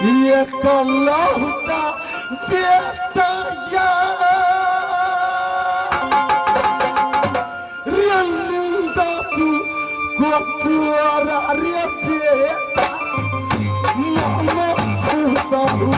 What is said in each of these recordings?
ये कलौता बेटा यार रियलिंदा तू कोतुआरा रे बेटा मामा खुशाहू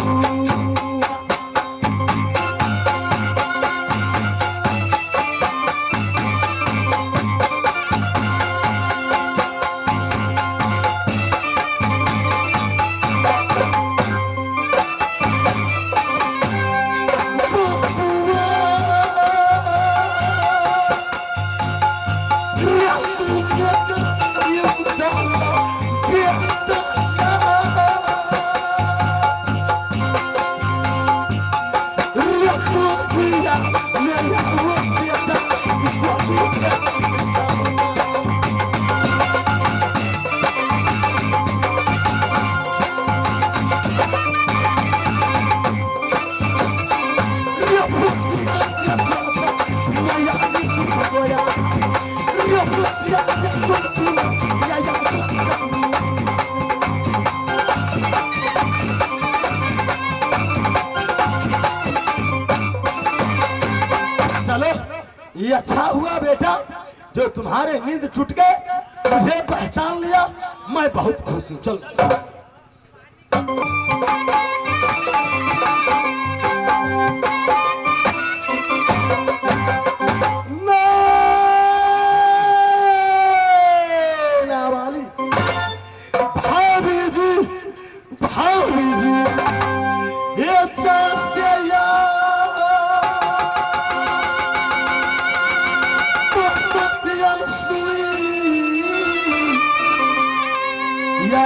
चलो ये अच्छा हुआ बेटा जो तुम्हारे नींद टूट गए, मुझे पहचान लिया, मैं बहुत खुश हूँ। चलो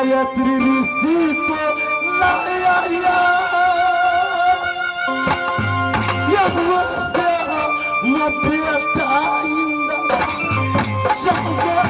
ya triricito la ya você uma beta ainda chama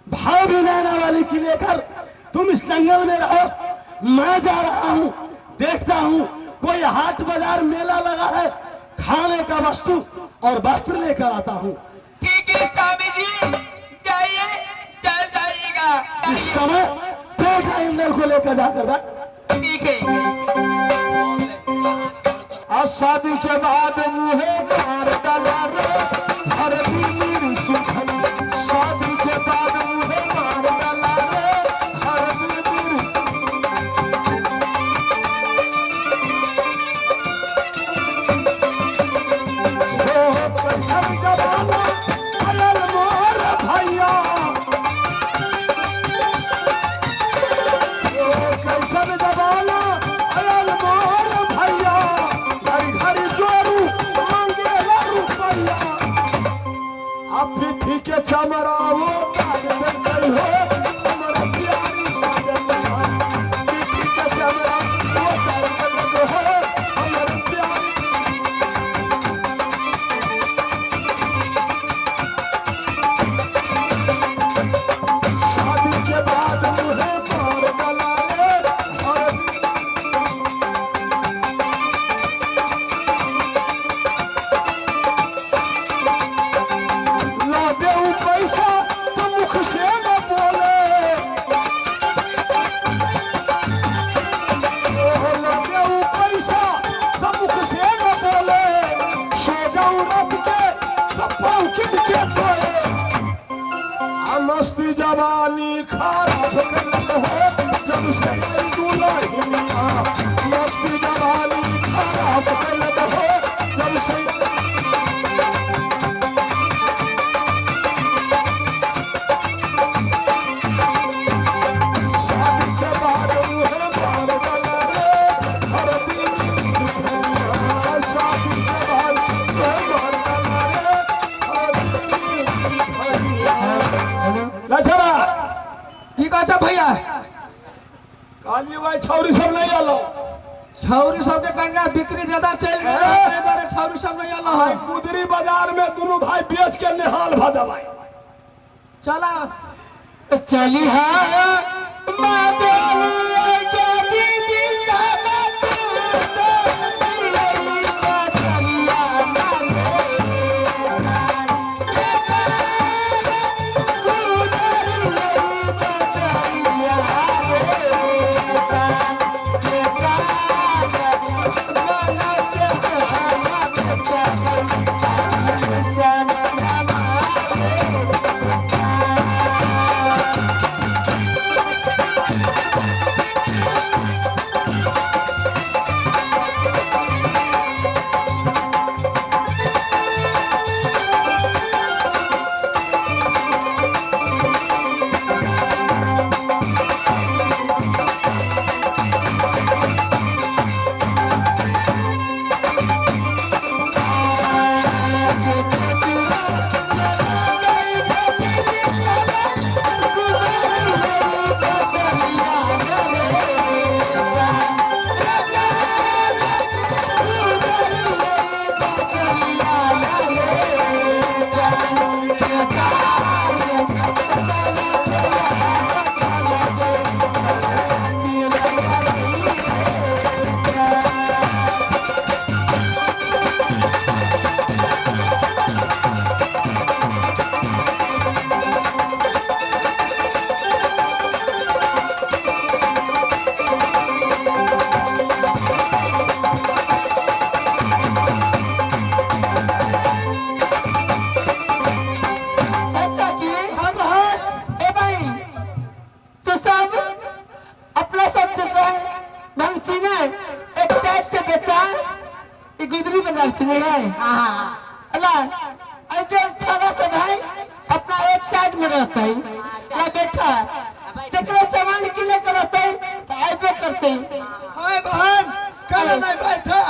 भाभी नैना वाली की लेकर तुम इस जंगल में रहो, मैं जा रहा हूँ, देखता हूँ कोई हाट बाजार मेला लगा है, खाने का वस्तु और वस्त्र लेकर आता हूँ। ठीक है स्वामी जी, जाइए, चल जाइएगा। इस समय बेटा इंदर को लेकर जाकर बैठ। ठीक है। आज शादी के बाद मुझे मार डाला रे हर मेरी सुखन, शादी के बाद मुझे मार डाला रे हर मेरी हो पैसा जमाना अरे मोर भैया, हो पैसा जमाना अरे मोर भैया, घर घर जोरू मांगे रुपया। करत हो जब से आई दुल्हनिया मस्ती जवानी खराब करत हो जब से शादी के बाद उहे मार वाला रे हर दिन दुल्हनिया शादी के बाद उहे मार वाला रे हर दिन दुल्हनिया लछरा की कहता भैया काली भाई छौरी सब नहीं आलो छौरी सब के कन्या बिक्री ज्यादा चल गई ताहि दुआरे छौरी सब नहीं आलो भाई कुदरी बाजार में दोनों भाई बेच के निहाल भा दवाई चला चली है मां बोलिए के दीदी सब गुदरी बाजार से नहीं है अल्लाह ऐसे छाना से भाई अपना एक साइड में रहता है ला बैठा जकरा सामान किने करते तो आइबे करते हाय बहन कल नहीं बैठा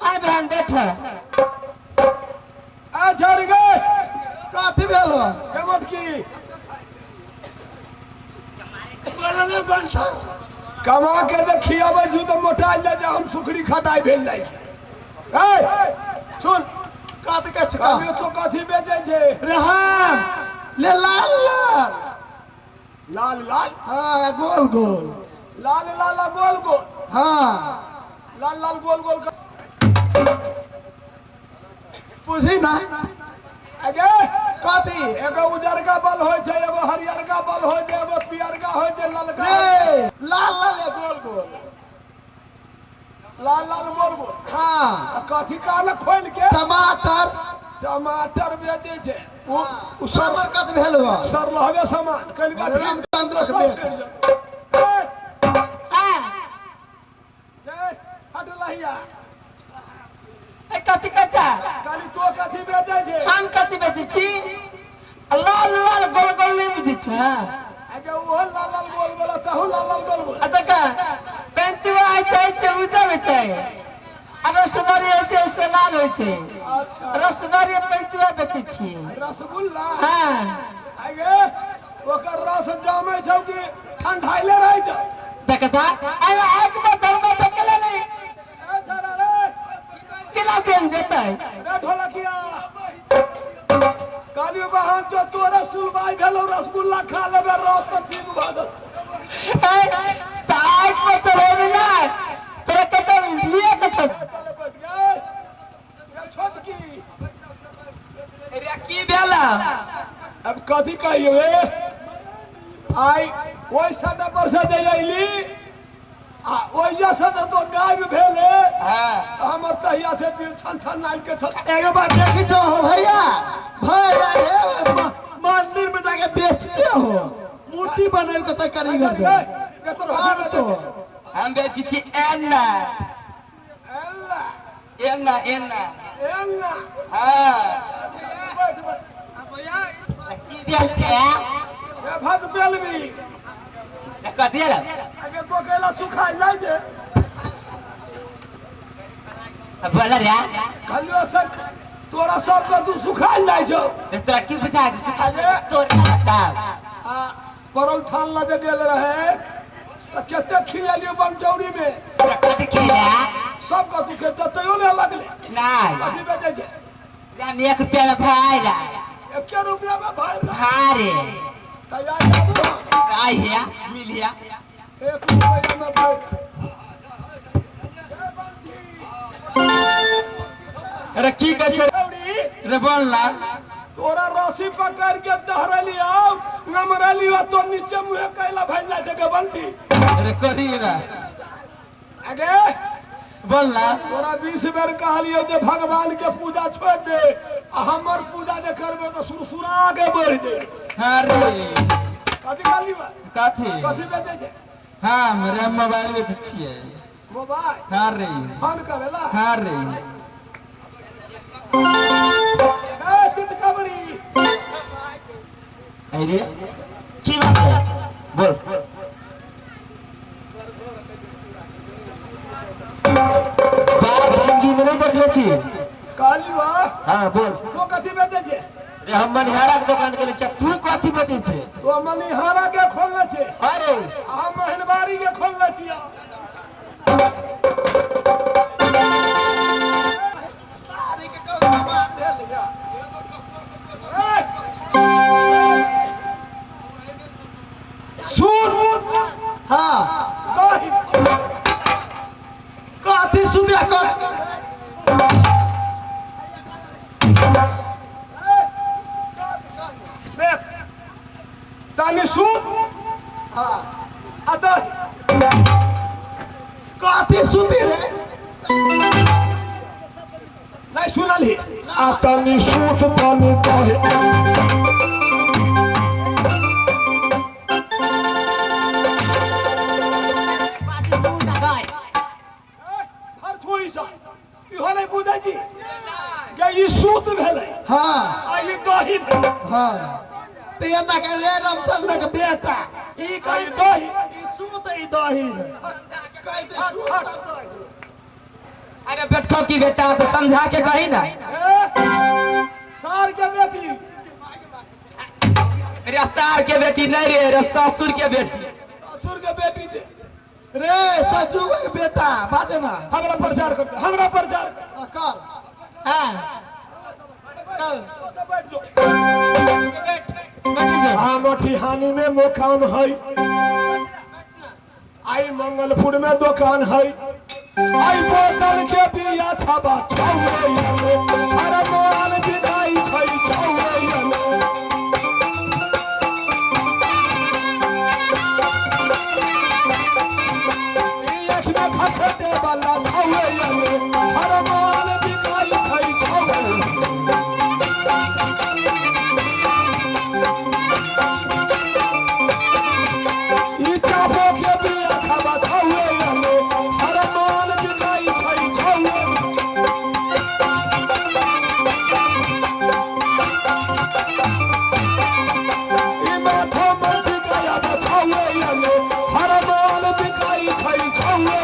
हाय बहन बैठा आ झड़ गए काथी भेलो केमत की बोलने बैठा कमा के देखिया बजू तो मोटा जा जा हम सुखड़ी खटाई भेल जाई ए सुन काट के छका तो काथी बेचे जे रहम ले लाल लाल लाल लाल हां गोल गोल लाल लाल गोल गोल हां लाल लाल गोल गोल पूछी ना अगे काथी एगो उजर का बल होय छै एगो हरियर का बल होय छै एगो पियर का होय छै ललका लाल लाल गोल गोल लाल लाल गोल गोल हां काथी काल खोल के टमाटर टमाटर बेचे छै उ सब कत भेल हो सर लहबे सामान कल का राम चंद्र के हां जय हट लहिया ए कथी कचा काली तो कथी बेचे छै हम कथी बेचे छी लाल लाल गोल गोल नहीं बेचे छ अगे वो लाल लाल गोल गोल तहु लाल लाल गोल गोल अतका पेंटवा आई छै से उधर में छै अब रसबरी ऐसे से लाल होय छै अच्छा रसबरी पेंटवा बेचे छी रसगुल्ला हां अगे ओकर रस जामे छौ कि ठंडाइले रह जा देखता अरे आग में धर्म देखले नहीं ए छरा रे किला देन जेतै रे ढोलकिया काली बहन जो तोरे सुलबाई भेलो रसगुल्ला खा लेबे रस तो ठीक भ जा ताक में चढ़े ना तोरा कत लिए के छ छोटकी रे की भेला अब कथी कहियो ए आई ओइ सदा पर से जे अइली आ ओइया से तो गायब भेले हां हमर तहिया से दिल छन छन नाल के छ एगो बात देखी छो हो भैया भैया रे मंदिर में जाके बेचते हो मूर्ति बनाए को कारीगर से के तोर हार तो हम बेची छी एन्ना एल्ला एन्ना एन्ना एल्ला हाँ बैठ बैठ अब या की दिया रे ये भात बेलबी का दिया आगे तो केला सुखाई जाय जे बोला रे खालियो से तोरा सब के तू सुखाई जाय छौ तोरा की बुझा सिखा दे तोर तब आ परल थान लगे गेल रहे त केते खियालियो बनचौरी में कथि खिला सब का तू के तयो ले लगले नहीं कथि बेचे जे राम 1 रुपया में भाई रा 1 रुपया में भाई हाँ रे तैयार बाबू आई है मिलिया 1 रुपया में भाई अरे की कह छे रे बोल ना तोरा रस्सी पकड़ के दहरली आओ नमरली हो तो नीचे मुंह कैला भैला जगह बंटी अरे कथि रा आगे बोल ना तोरा 20 बेर कहलियो जे भगवान के पूजा छोड़ दे आ हमर पूजा जे करबे तो सुरसुरा आगे बढ़ दे हाँ रे कथि कहली बा कथि कथि बेचे छे हाँ मेरा मोबाइल बेच छिए मोबाइल हाँ रे फोन करेला हाँ रे ए चितकबरी अरे की बात है बोल बाप जिंदगी में नहीं देखले छी कहली बा हाँ बोल तो कथि बेचे छे रे हम मनिहारा के दुकान के लिए तू कथि बेचे छे तो मनिहारा के खोलले छे अरे हम महलबारी के खोलले छिया हाँ कथी सुधिया कर ताली सूत हाँ अदर कथी सुधी रे नहीं सुनली आ तनी सूत तनी कहे हर थोड़ी सा इहो नहीं बुझे जी के ई सूत भेलै हाँ आ ई दही भेलै हाँ तेना के रे रामचंद्र के बेटा ई कही दही ई सूत ई दही अरे बैठो की बेटा तो समझा के कही ना सार के बेटी रे सार के बेटी नहीं रे ससुर के बेटी ससुर के बेटी दे रे सजू के बेटा बाजे ना हमरा प्रचार कर हमरा प्रचार कर हाँ बैठ जो हाँ मोटी हानि में मोकान है आई मंगलपुर में दुकान है आई बोतल के बिया था बात हर मोबाइल बिकाई छै एक में खसते वाला छौवे हर मोबाइल बिकाई छै ई चापो के बिया था बात हर मोबाइल बिकाई छै छौवे ई माथा में बिकाया बात हर मोबाइल बिकाई छै छौवे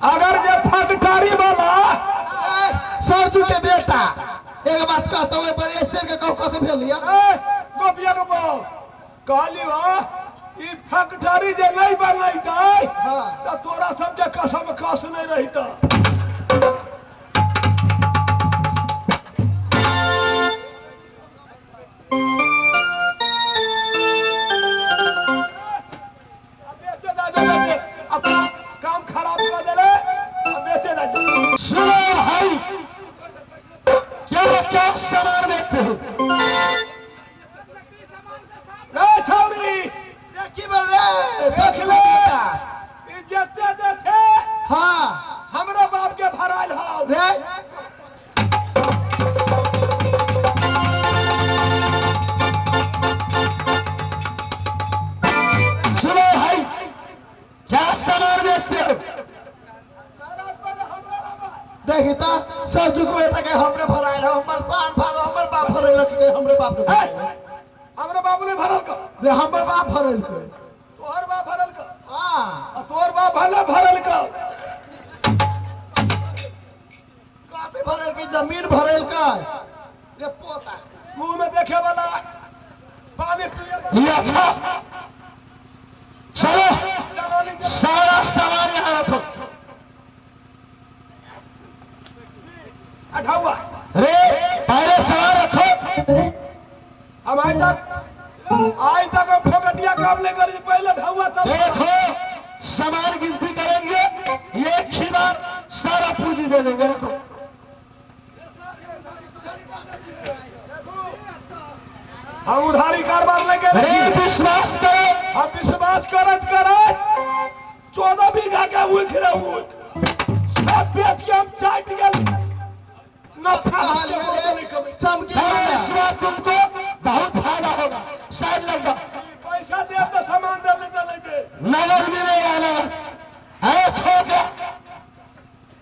अगर जे फैक्ट्री वाला सरजू के बेटा एक बात कहता हूँ पर ऐसे के कहो कथी भेल या गोपिया को कहली हो ई फैक्ट्री जे नहीं बनैतै तो तोरा सब के कसम कस नहीं रहिता। अपना काम खराब कर देले बेचे दे। सुनो भाई, क्या क्या सामान बेचते हो? छौरी की बोल रहे देख ले इज्जत दे छे। हाँ हमरा बाप के भराल हो रे सुनो भाई, क्या सामान बेचते हो? देखी ता सरजू के बेटा के हमरे भराए रहो हमर साथ भाग हमर बाप भरे रख के हमरे बाप के भराए रहो। हमरा बाप ने भरल का रे हमर बाप भरल के तोहर बाप भरल का हां तोहर बाप भरल का काफी भरल की जमीन भरल का रे पोता मुंह में देखे वाला पानी पिए वाला ये अच्छा, चलो सारा सामान यहाँ रखो। अठावा रे पहले सामान रखो। अब आज तक हम फोकटिया काम नहीं करी पहले ढावा तब देखो सामान गिनती करेंगे, एक ही बार सारा पूंजी दे देंगे। रखो। हम उधारी कारोबार नहीं कर रे विश्वास करो, हम विश्वास करत 14 बीघा के उख रहे सब बेच के हम चाट गए नफा हाल में चमकी विश्वास तुमको बहुत फायदा होगा। शायद लग जाओ, पैसा दे तो सामान दे नहीं दे नगर मिलेगा ना है छोड़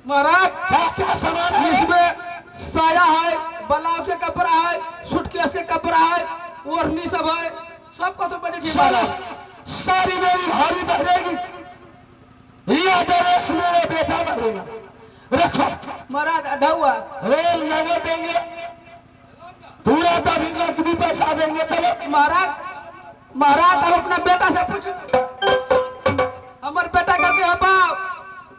महाराज क्या क्या सामान है? इसमें साया है ब्लाउज के कपड़ा है सूटकेस के कपड़ा है ओढ़नी सब है सबको तो बने थी चलो सारी मेरी भाभी बढ़ेगी, यह ड्रेस मेरे बेटा बढ़ेगा। रखो महाराज अढ़ौआ रेल नगद देंगे, पूरा तभी नकदी पैसा देंगे। चलो महाराज महाराज अब अपना बेटा से पूछ हमार बेटा करके हो बाप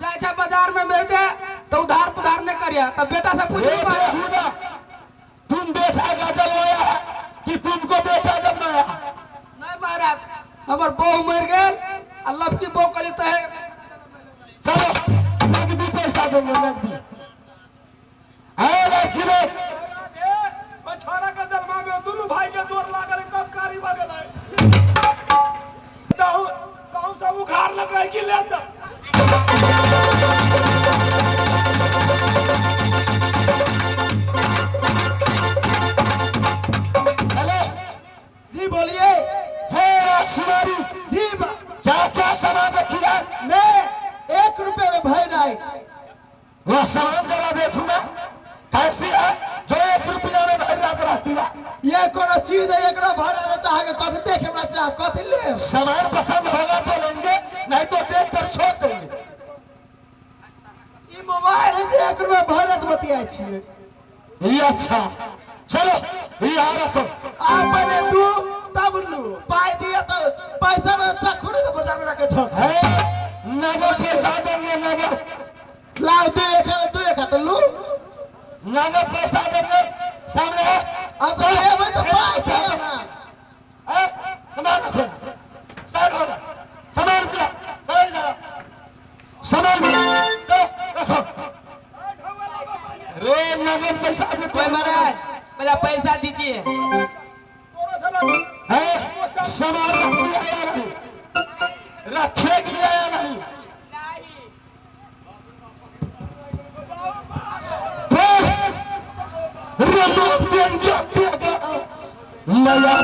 जाए छे बाजार में बेचे तो उधार पुधार नहीं करिया तब बेटा से पूछ ये बेहुदा, तुम बेटा का जलवाया है कि तुमको बेटा जन्माया? नहीं महाराज हमार बहू मर गए अल्लाह की बहू करी तो है चलो नकदी पैसा देंगे, नकदी है किलो। छोरा के दलमा में दोनों भाई के जोर लागल तब कारी बगल है कहूं सब उखाड़ लग रही कि ले चलो जी बोलिए हे राजकुमारी जी क्या क्या सामान रखी जाए? मैं 1 रुपए में भर रहा वह सामान जरा देखू ना कैसी है जो 1 रुपया में भर रात रहती है। ये कोनो चीज है एकरा भरे चाहे के कथी देखे हमरा चाह कथी ले सामान पसंद होगा तो लेंगे, नहीं तो देख कर छोड़ देंगे। ई मोबाइल है जे 1 रुपए भरे तो बतिया छिए ये अच्छा, चलो यहाँ रखो। आ पहले तू तब लू पाई दिया तो पैसा में अच्छा खुरे तो बाजार में जाके छोड़ है नगद पैसा देंगे, नगद लाओ तू एक हाथ लू नगद पैसा देंगे। सामने है अब तो ये भाई तो पैसा है ना सामान रखो, साइड हो जा, सामान मिला कहीं जा सामान मिला तो रखो। रे नगद पैसा देते कोई महाराज मेरा पैसा दीजिए है, सामान रख दिया या नहीं, रखेगी या नहीं? रिमोट देंगे नया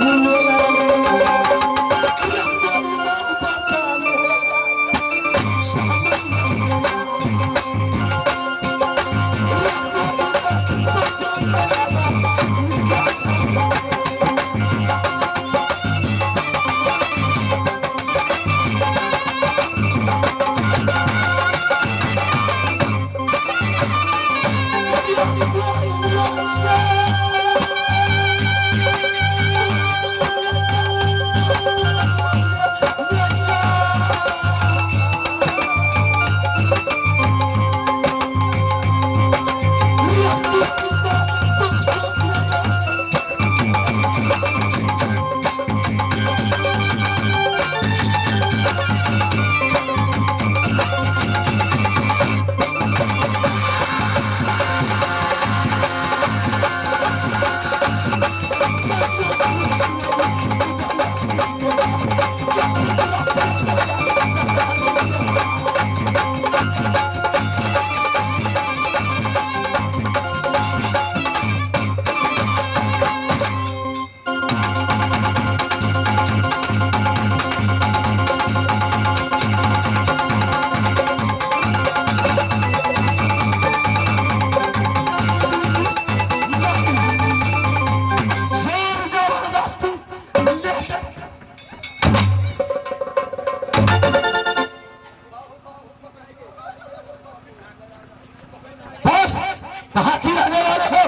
कहाँ की रहने वाले हो?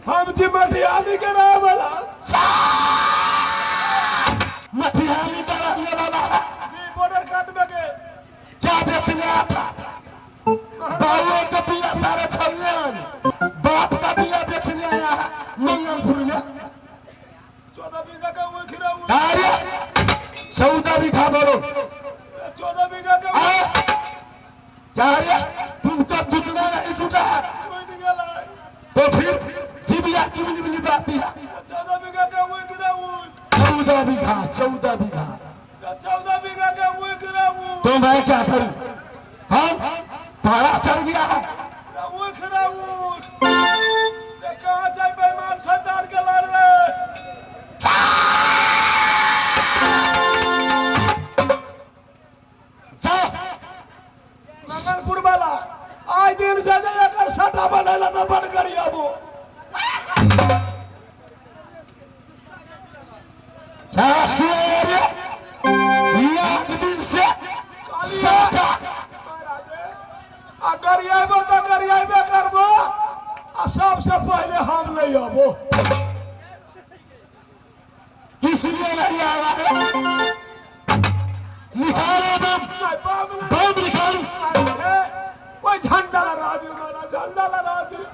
हम जी मटियानी के रहे वाला मटियानी का रहने वाला है। बॉर्डर काट में के क्या बेचने आया था? बाबू का पिया सारे छलियन, बाप का पिया बेचने आया है मंगलपुर में। 14 बीघा का वो खिरा हुआ, कार्य 14 बीघा बोलो। 14 बीघा का कार्य तुमका टूटना नहीं टूटा है कोई निकला है, तो फिर जीविया की मिली बाती है। 14 बीघा का वो खिरा हुआ, 14 बीघा 14 बीघा 14 बीघा का वो खिरा हुआ, तो मैं क्या करूं? हम पारा चढ़ गया है। वो खिरा हुआ, कहाँ जाए बेईमान सरदार के लड़ रहे। जाओ मंगलपुर वाला आज दिन से जाकर सटा बनेला तो बन करी अबो क्या सुने रे? आज दिन से साटा अगर आबो तो गरियाबे करबो आ सबसे पहले हम ले आबो। किस लिए नहीं आवा है? निकालो बम, बम निकालो। कोई झंडा लगा दियो मारा, झंडा लगा दियो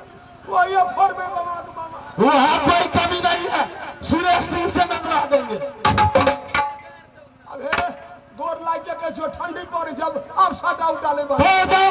वो ये फोर में बना दो मामा। वहाँ कोई कमी नहीं है, सुरेश सिंह से मंगवा देंगे। अबे गोर लाइट के जो ठंडी पड़ जब अब सटा उठाले बा तो